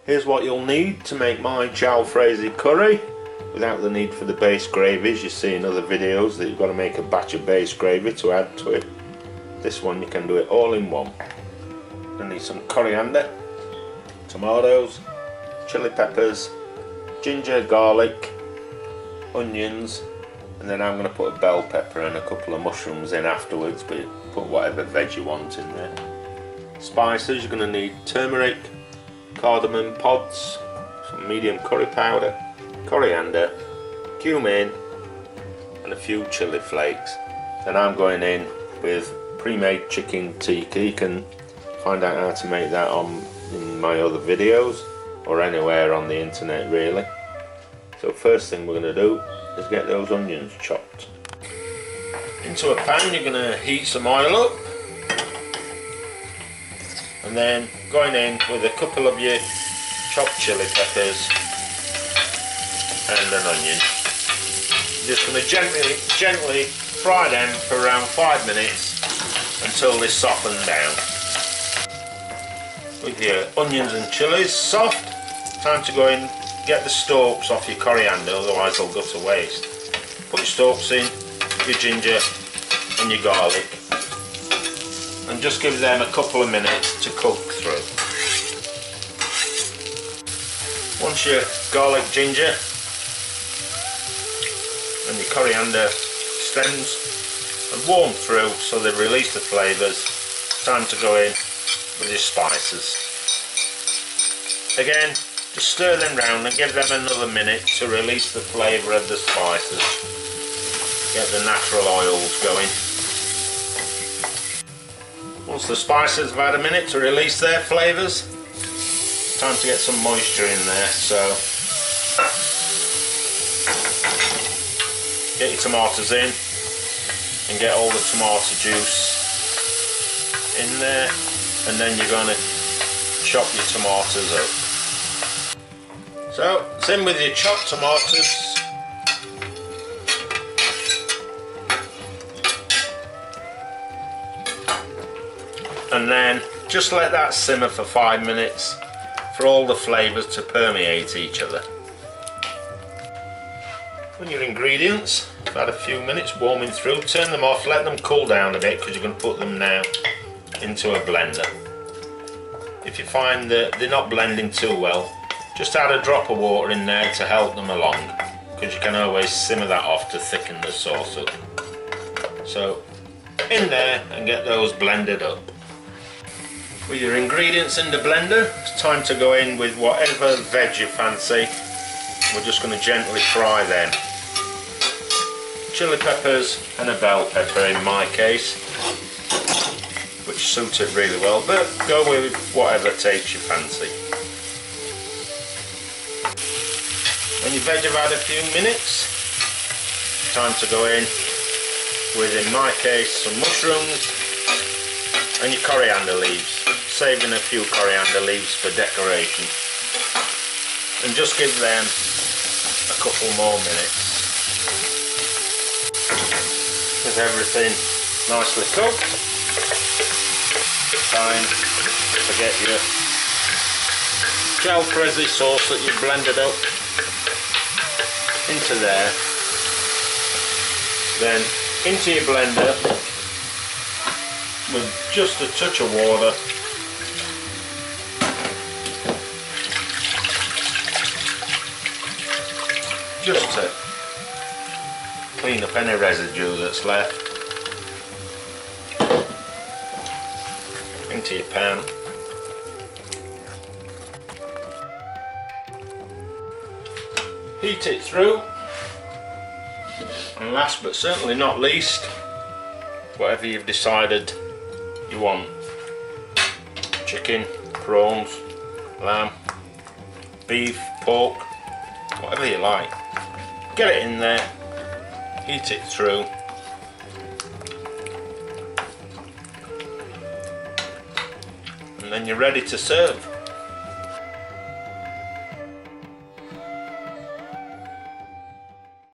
Here's what you'll need to make my Jalfrezi curry without the need for the base gravies. You see in other videos that you've got to make a batch of base gravy to add to it. This one you can do it all in one. You'll need some coriander, tomatoes, chili peppers, ginger, garlic, onions, and then I'm going to put a bell pepper and a couple of mushrooms in afterwards, but you put whatever veg you want in there. Spices, you're going to need turmeric, cardamom pods, some medium curry powder, coriander, cumin, and a few chili flakes. Then I'm going in with pre-made chicken tikka. You can find out how to make that in my other videos or anywhere on the internet really. So first thing we're going to do is get those onions chopped. Into a pan you're going to heat some oil up, and then going in with a couple of your chopped chili peppers and an onion. You're just going to gently fry them for around 5 minutes until they soften down. With your onions and chilies soft, time to go in, get the stalks off your coriander, otherwise they'll go to waste. Put your stalks in, your ginger and your garlic, and just give them a couple of minutes to cook through. Once your garlic, ginger and your coriander stems have warmed through so they've released the flavours, time to go in with your spices. Again, just stir them round and give them another minute to release the flavour of the spices. Get the natural oils going. Once the spices have had a minute to release their flavours, it's time to get some moisture in there. So get your tomatoes in and get all the tomato juice in there, and then you're going to chop your tomatoes up. So it's in with your chopped tomatoes. And then just let that simmer for 5 minutes for all the flavours to permeate each other. When your ingredients have had a few minutes warming through, turn them off, let them cool down a bit, because you're going to put them now into a blender. If you find that they're not blending too well, just add a drop of water in there to help them along, because you can always simmer that off to thicken the sauce up. So in there and get those blended up. With your ingredients in the blender, it's time to go in with whatever veg you fancy. We're just going to gently fry them. Chili peppers and a bell pepper in my case, which suits it really well, but go with whatever takes your fancy. When your veg have had a few minutes, time to go in with, in my case, some mushrooms and your coriander leaves, saving a few coriander leaves for decoration, and just give them a couple more minutes. With everything nicely cooked, time to get your Jalfrezi sauce that you've blended up into there, then into your blender with just a touch of water, just to clean up any residue that's left. Into your pan. Heat it through, and last but certainly not least, whatever you've decided you want. Chicken, prawns, lamb, beef, pork, whatever you like. Get it in there, heat it through, and then you're ready to serve.